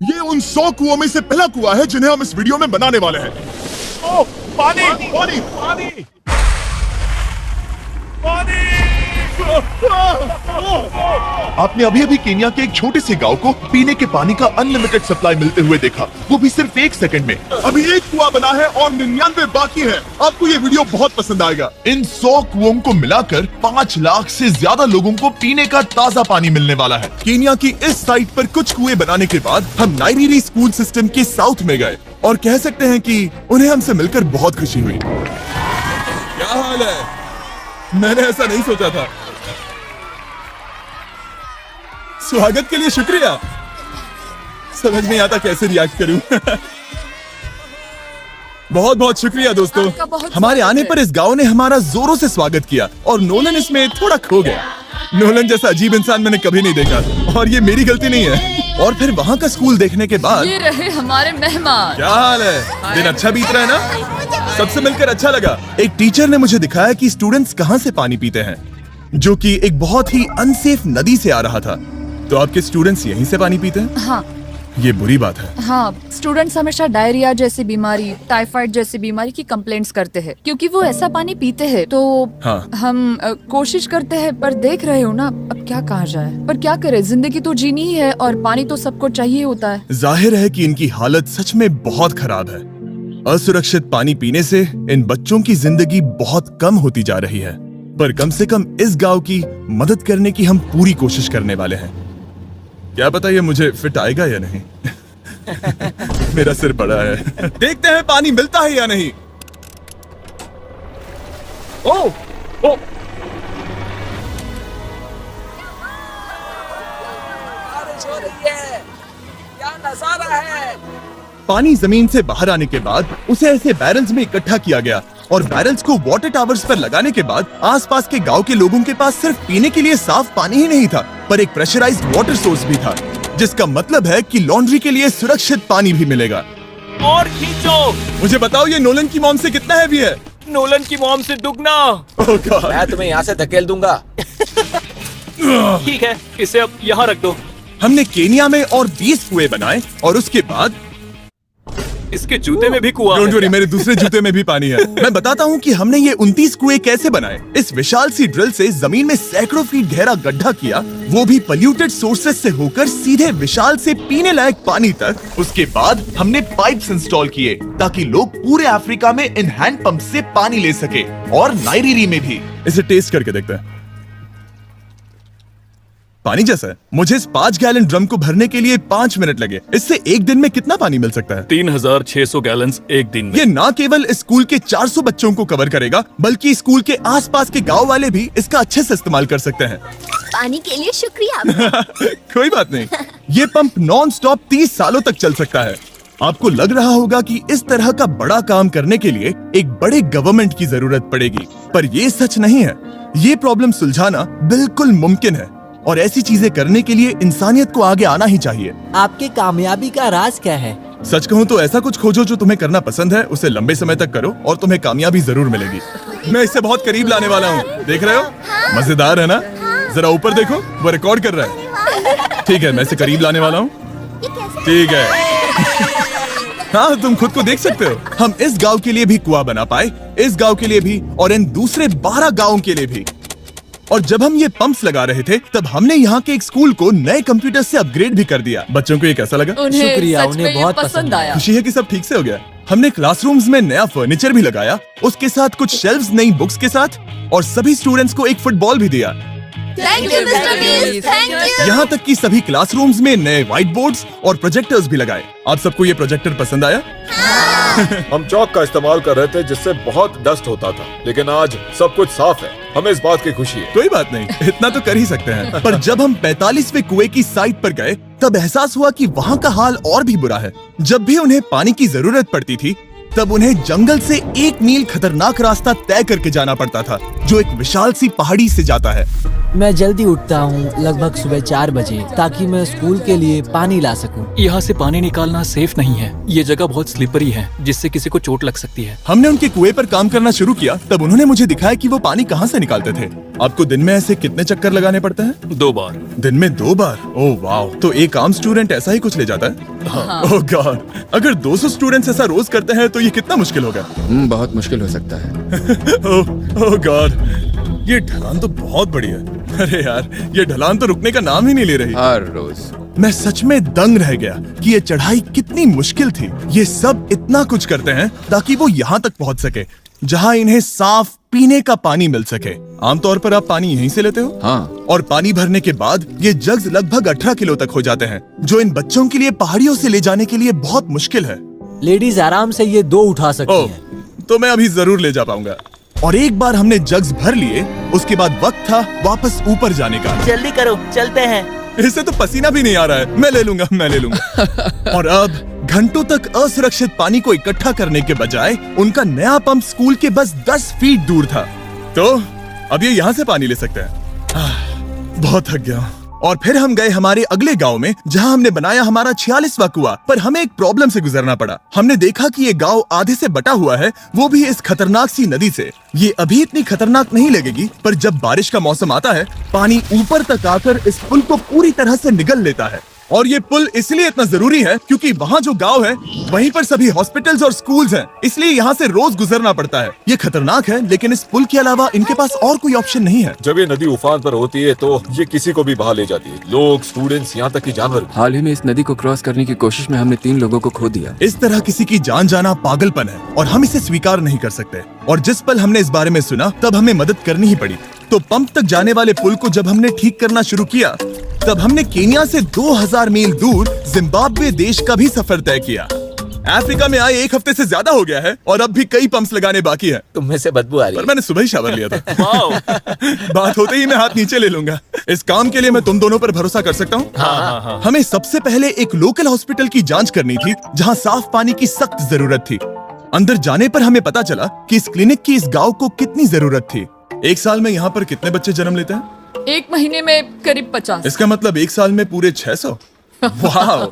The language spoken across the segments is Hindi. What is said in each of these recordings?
ये उन 100 कुओं में से पहला कुआं है जिन्हें हम इस वीडियो में बनाने वाले हैं। ओह, पानी पानी पानी पानी। आपने अभी अभी केन्या के एक छोटे से गांव को पीने के पानी का अनलिमिटेड सप्लाई मिलते हुए देखा, वो भी सिर्फ 1 सेकंड में। अभी एक कुआं बना है और 99 बाकी है। आपको ये वीडियो बहुत पसंद आएगा। इन 100 कुओं को मिलाकर 5 लाख से ज्यादा लोगों को पीने का ताज़ा पानी मिलने वाला है। केन्या की इस साइट पर कुछ कुएं बनाने के बाद हम नाइरीरी स्कूल सिस्टम के साउथ में गए और कह सकते हैं कि उन्हें हमसे मिलकर बहुत खुशी हुई। क्या हाल है? मैंने ऐसा नहीं सोचा था। स्वागत के लिए शुक्रिया। समझ नहीं आता कैसे रिएक्ट करूं। बहुत बहुत शुक्रिया दोस्तों। हमारे आने पर इस गांव ने हमारा जोरों से स्वागत किया और नोलन इसमें थोड़ा खो गया। नोलन जैसा अजीब इंसान मैंने कभी नहीं देखा और ये मेरी गलती नहीं है। और फिर वहाँ का स्कूल देखने के बाद ये रहे हमारे मेहमान। क्या हाल है? दिन अच्छा बीत रहा है ना? सबसे मिलकर अच्छा लगा। एक टीचर ने मुझे दिखाया कि स्टूडेंट्स कहाँ से पानी पीते हैं, जो कि एक बहुत ही अनसेफ नदी से आ रहा था। तो आपके स्टूडेंट्स यहीं से पानी पीते हैं? हाँ ये बुरी बात है। हाँ, स्टूडेंट्स हमेशा डायरिया जैसी बीमारी, टाइफाइड जैसी बीमारी की कंप्लेंट्स करते हैं क्योंकि वो ऐसा पानी पीते हैं। तो हाँ। हम कोशिश करते हैं, पर देख रहे हो ना, अब क्या कहा जाए। पर क्या करे, जिंदगी तो जीनी ही है और पानी तो सबको चाहिए होता है। जाहिर है कि इनकी हालत सच में बहुत खराब है। असुरक्षित पानी पीने से इन बच्चों की जिंदगी बहुत कम होती जा रही है, पर कम से कम इस गांव की मदद करने की हम पूरी कोशिश करने वाले हैं। क्या पता ये मुझे फिट आएगा या नहीं। मेरा सिर बड़ा है। देखते हैं पानी मिलता है या नहीं। ओह ओह, बारिश हो रही है, क्या नजारा है। पानी जमीन से बाहर आने के बाद उसे ऐसे बैरल्स में इकट्ठा किया गया और बैरल्स को वाटर टावर्स पर लगाने के बाद आसपास के गांव के लोगों के पास सिर्फ पीने के लिए साफ पानी ही नहीं था, पर एक प्रेशराइज्ड वाटर सोर्स भी था, जिसका मतलब है कि लॉन्ड्री के लिए सुरक्षित पानी भी मिलेगा। और खींचो। मुझे बताओ ये नोलन की मॉम से कितना हैवी है? नोलन की मॉम से दुगना। Oh God! मैं तुम्हें यहाँ से धकेल दूंगा। ठीक है, इसे अब यहाँ रख दो। हमने केनिया में और 20 कुएं बनाए और उसके बाद इसके जूते में भी कुआं डोंट है। वरी, मेरे दूसरे जूते में भी पानी है। मैं बताता हूँ कि हमने ये 29 कुएं कैसे बनाए। इस विशाल सी ड्रिल से जमीन में सैकड़ों फीट गहरा गड्ढा किया, वो भी पॉल्यूटेड सोर्सेस से होकर सीधे विशाल से पीने लायक पानी तक। उसके बाद हमने पाइप्स इंस्टॉल किए ताकि लोग पूरे अफ्रीका में इन हैंड पंप से पानी ले सके और नाइरीरी में भी। इसे टेस्ट करके देखते हैं। पानी जैसा है। मुझे इस 5 गैलन ड्रम को भरने के लिए 5 मिनट लगे। इससे एक दिन में कितना पानी मिल सकता है? 3600 गैलन्स एक दिन में। ये ना केवल इस स्कूल के 400 बच्चों को कवर करेगा, बल्कि स्कूल के आसपास के गांव वाले भी इसका अच्छे से इस्तेमाल कर सकते हैं। पानी के लिए शुक्रिया आपका। कोई बात नहीं। ये पंप नॉन स्टॉप 30 सालों तक चल सकता है। आपको लग रहा होगा कि इस तरह का बड़ा काम करने के लिए एक बड़े गवर्नमेंट की जरूरत पड़ेगी, पर ये सच नहीं है। ये प्रॉब्लम सुलझाना बिल्कुल मुमकिन है और ऐसी चीजें करने के लिए इंसानियत को आगे आना ही चाहिए। आपके कामयाबी का राज क्या है? सच कहूँ तो ऐसा कुछ खोजो जो तुम्हें करना पसंद है, उसे लंबे समय तक करो और तुम्हें कामयाबी जरूर मिलेगी। मैं इसे बहुत करीब लाने वाला हूँ, देख रहे हो? मजेदार है ना? जरा ऊपर देखो, वो रिकॉर्ड कर रहा है। ठीक है, मैं इसे करीब लाने वाला हूँ। ठीक है। हाँ, तुम खुद को देख सकते हो। हम इस गांव के लिए भी कुआं बना पाए, इस गांव के लिए भी और इन दूसरे 12 गांवों के लिए भी। और जब हम ये पंप्स लगा रहे थे, तब हमने यहाँ के एक स्कूल को नए कंप्यूटर से अपग्रेड भी कर दिया। बच्चों को ये कैसा लगा? शुक्रिया, सच में उन्हें ये बहुत पसंद आया। खुशी है कि सब ठीक से हो गया। हमने क्लासरूम्स में नया फर्नीचर भी लगाया, उसके साथ कुछ शेल्व्स नई बुक्स के साथ, और सभी स्टूडेंट्स को एक फुटबॉल भी दिया। Thank you mister beast, thank you. यहाँ तक कि सभी क्लासरूम्स में नए व्हाइट बोर्ड्स और प्रोजेक्टर्स भी लगाए। आप सबको ये प्रोजेक्टर पसंद आया? हम चौक का इस्तेमाल कर रहे थे जिससे बहुत डस्ट होता था, लेकिन आज सब कुछ साफ है। हमें इस बात की खुशी है। कोई बात नहीं, इतना तो कर ही सकते हैं। पर जब हम 45वें कुएं की साइट पर गए, तब एहसास हुआ कि वहाँ का हाल और भी बुरा है। जब भी उन्हें पानी की जरूरत पड़ती थी, तब उन्हें जंगल से 1 मील खतरनाक रास्ता तय करके जाना पड़ता था, जो एक विशाल सी पहाड़ी से जाता है। मैं जल्दी उठता हूँ, लगभग सुबह 4 बजे, ताकि मैं स्कूल के लिए पानी ला सकूँ। यहाँ से पानी निकालना सेफ नहीं है। ये जगह बहुत स्लिपरी है, जिससे किसी को चोट लग सकती है। हमने उनके कुएं पर काम करना शुरू किया, तब उन्होंने मुझे दिखाया कि वो पानी कहाँ से निकालते थे। आपको दिन में ऐसे कितने चक्कर लगाने पड़ते हैं? 2 बार। दिन में 2 बार? ओह वाह, तो एक आम स्टूडेंट ऐसा ही कुछ ले जाता है? ओह गॉड, अगर 200 स्टूडेंट्स ऐसा रोज करते हैं तो ये कितना मुश्किल होगा? बहुत मुश्किल हो सकता है। ओह गॉड, ये ढलान तो बहुत बड़ी है। अरे यार, ये ढलान तो रुकने का नाम ही नहीं ले रही। हर रोज मैं सच में दंग रह गया कि ये चढ़ाई कितनी मुश्किल थी। ये सब इतना कुछ करते हैं ताकि वो यहाँ तक पहुँच सके, जहाँ इन्हें साफ पीने का पानी मिल सके। आमतौर पर आप पानी यहीं से लेते हो? हाँ। और पानी भरने के बाद ये जग्स लगभग 18 किलो तक हो जाते हैं, जो इन बच्चों के लिए पहाड़ियों से ले जाने के लिए बहुत मुश्किल है। लेडीज आराम से ये 2 उठा सकती ओह, हैं। तो मैं अभी जरूर ले जा पाऊंगा। और एक बार हमने जग्स भर लिए, उसके बाद वक्त था वापस ऊपर जाने का। जल्दी करो, चलते हैं। इससे तो पसीना भी नहीं आ रहा है। मैं ले लूंगा। और अब घंटों तक असुरक्षित पानी को इकट्ठा करने के बजाय उनका नया पंप स्कूल के बस 10 फीट दूर था, तो अब ये यहाँ से पानी ले सकते हैं। बहुत थक गया। और फिर हम गए हमारे अगले गांव में, जहां हमने बनाया हमारा 46वां कुआं। पर हमें एक प्रॉब्लम से गुजरना पड़ा। हमने देखा कि ये गांव आधे से बटा हुआ है, वो भी इस खतरनाक सी नदी से। ये अभी इतनी खतरनाक नहीं लगेगी, पर जब बारिश का मौसम आता है, पानी ऊपर तक आकर इस पुल को पूरी तरह से निगल लेता है। और ये पुल इसलिए इतना जरूरी है क्योंकि वहाँ जो गांव है, वहीं पर सभी हॉस्पिटल्स और स्कूल्स हैं, इसलिए यहाँ से रोज गुजरना पड़ता है। ये खतरनाक है, लेकिन इस पुल के अलावा इनके पास और कोई ऑप्शन नहीं है। जब ये नदी उफान पर होती है तो ये किसी को भी बहा ले जाती है, लोग, स्टूडेंट्स, यहाँ तक कि जानवर। हाल ही में इस नदी को क्रॉस करने की कोशिश में हमने 3 लोगों को खो दिया। इस तरह किसी की जान जाना पागलपन है और हम इसे स्वीकार नहीं कर सकते। और जिस पल हमने इस बारे में सुना, तब हमें मदद करनी ही पड़ी। तो पंप तक जाने वाले पुल को जब हमने ठीक करना शुरू किया, तब हमने केनिया से 2000 मील दूर जिम्बाब्वे देश का भी सफर तय किया। अफ्रीका में आए 1 हफ्ते से ज्यादा हो गया है और अब भी कई पंप्स लगाने बाकी है। तुम में से बदबू आ रही पर है। मैंने सुबह ही शावर लिया था। बात होते ही मैं हाथ नीचे ले लूंगा। इस काम के लिए मैं तुम दोनों पर भरोसा कर सकता हूँ? हाँ। हमें सबसे पहले एक लोकल हॉस्पिटल की जांच करनी थी, जहाँ साफ पानी की सख्त जरूरत थी। अंदर जाने पर हमें पता चला कि इस क्लिनिक की इस गांव को कितनी जरूरत थी। 1 साल में यहाँ पर कितने बच्चे जन्म लेते हैं? 1 महीने में करीब 50। इसका मतलब 1 साल में पूरे 600। वाह!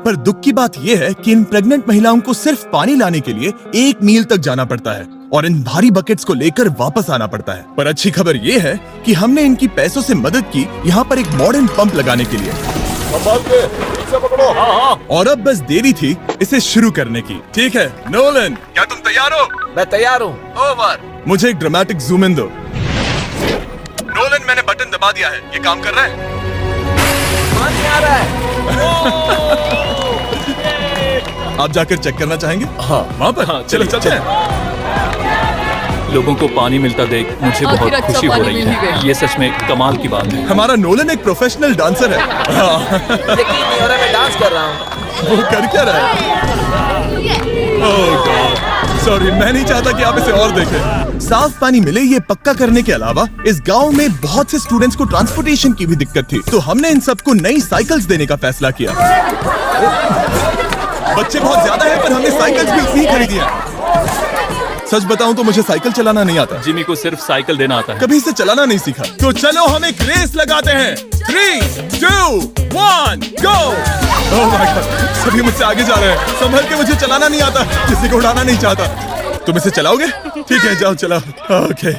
पर दुख की बात यह है कि इन प्रेग्नेंट महिलाओं को सिर्फ पानी लाने के लिए 1 मील तक जाना पड़ता है और इन भारी बकेट्स को लेकर वापस आना पड़ता है। पर अच्छी खबर यह है कि हमने इनकी पैसों से मदद की यहाँ पर एक मॉडर्न पंप लगाने के लिए। संभाल के, ठीक से पकड़ो। और अब बस देरी थी इसे शुरू करने की। ठीक है नोलन, क्या तुम तैयार हो? मैं तैयार हूँ। ओवर। मुझे एक ड्रामेटिक जूम इन दो। नोलन, मैंने बटन दबा दिया है, ये काम कर रहा है? पानी आ रहा है। आप जाकर चेक करना चाहेंगे? हाँ। वहाँ पर? हाँ, चलो चलिए, चलते हैं। लोगों को पानी मिलता देख मुझे आखिर बहुत अच्छा खुशी हो पानी रही मिल ही है। गया। ये सच में कमाल की बात है। हमारा नोलन एक प्रोफेशनल डांसर है। यकीन नहीं हो रहा, मैं डांस कर रहा हूँ। वो कर क्या रहा है? ओह गॉड, सॉरी, मैं नहीं चाहता कि आप इसे और देखें। साफ पानी मिले ये पक्का करने के अलावा इस गांव में बहुत से स्टूडेंट्स को ट्रांसपोर्टेशन की भी दिक्कत थी, तो हमने इन सबको नई साइकिल्स देने का फैसला किया। बच्चे बहुत ज्यादा हैं, पर हमने साइकिल्स भी इतनी खरीदी हैं। सच बताऊं तो मुझे साइकिल चलाना नहीं आता। जिमी को सिर्फ साइकिल देना आता है। कभी इसे चलाना नहीं सीखा। तो चलो हम एक रेस लगाते हैं। 3, 2, 1, गो! ओह माय गॉड, सभी मुझसे आगे जा रहे हैं। संभल के, मुझे चलाना नहीं आता, किसी को उड़ाना नहीं चाहता। तुम इसे चलाओगे? ठीक है, जाओ चलाओ। ओके।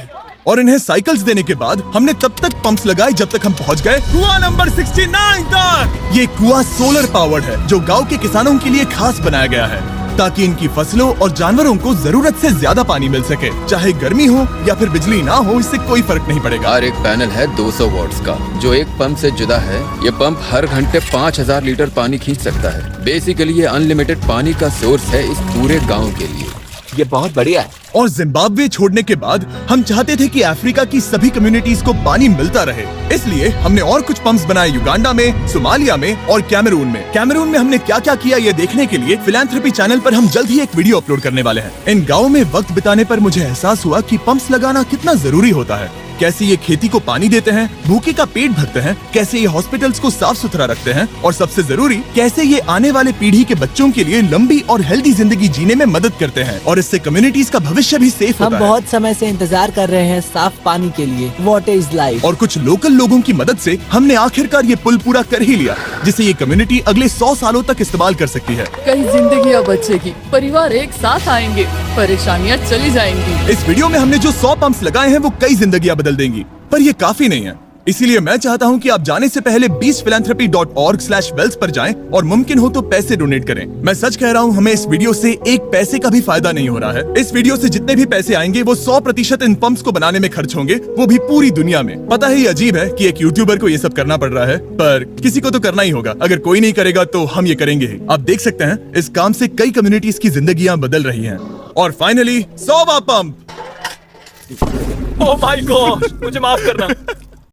और इन्हें साइकिल्स देने के बाद हमने तब तक पंप्स लगाए जब तक हम पहुंच गए कुआं नंबर 69 तक। ये कुआं सोलर पावर्ड है, जो गांव के किसानों के लिए खास बनाया गया है, ताकि इनकी फसलों और जानवरों को जरूरत से ज्यादा पानी मिल सके। चाहे गर्मी हो या फिर बिजली ना हो, इससे कोई फर्क नहीं पड़ेगा। और एक पैनल है 200 वॉट्स का, जो एक पंप से जुदा है। ये पंप हर घंटे 5000 लीटर पानी खींच सकता है। बेसिकली ये अनलिमिटेड पानी का सोर्स है इस पूरे गाँव के लिए। ये बहुत बढ़िया है। और जिम्बाब्वे छोड़ने के बाद हम चाहते थे कि अफ्रीका की सभी कम्युनिटीज को पानी मिलता रहे, इसलिए हमने और कुछ पंप्स बनाए युगांडा में, सोमालिया में और कैमरून में। कैमरून में हमने क्या क्या किया ये देखने के लिए फिलैंथ्रोपी चैनल पर हम जल्द ही एक वीडियो अपलोड करने वाले हैं। इन गाँव में वक्त बिताने पर मुझे एहसास हुआ कि पंप्स लगाना कितना जरूरी होता है, कैसे ये खेती को पानी देते हैं, भूखे का पेट भरते हैं, कैसे ये हॉस्पिटल्स को साफ सुथरा रखते हैं और सबसे जरूरी कैसे ये आने वाले पीढ़ी के बच्चों के लिए लंबी और हेल्दी जिंदगी जीने में मदद करते हैं और इससे कम्युनिटीज का भविष्य भी सेफ हम होता है। बहुत समय से इंतजार कर रहे हैं साफ पानी के लिए। Water is life. और कुछ लोकल लोगों की मदद से हमने आखिरकार ये पुल पूरा कर ही लिया, जिसे ये कम्युनिटी अगले 100 सालों तक इस्तेमाल कर सकती है। कई जिंदगियां बचेगी, परिवार एक साथ आएंगे, परेशानियां चली जाएंगी। इस वीडियो में हमने जो 100 पंप्स लगाए हैं वो कई जिंदगियां बदल देंगी, पर ये काफी नहीं है। इसीलिए मैं चाहता हूं कि आप जाने से पहले beachphilanthropy.org/wells पर जाएं और मुमकिन हो तो पैसे डोनेट करें। मैं सच कह रहा हूं, हमें इस वीडियो से एक पैसे का भी फायदा नहीं हो रहा है। इस वीडियो से जितने भी पैसे आएंगे वो 100% इन पंप्स को बनाने में खर्च होंगे, वो भी पूरी दुनिया में। पता है ये अजीब है कि एक यूट्यूबर को ये सब करना पड़ रहा है, पर किसी को तो करना ही होगा। अगर कोई नहीं करेगा तो हम ये करेंगे ही। आप देख सकते हैं इस काम से कई कम्युनिटीज की जिंदगियां बदल रही हैं। और फाइनली 100वां पंप। ओह माय गॉड, मुझे माफ करना।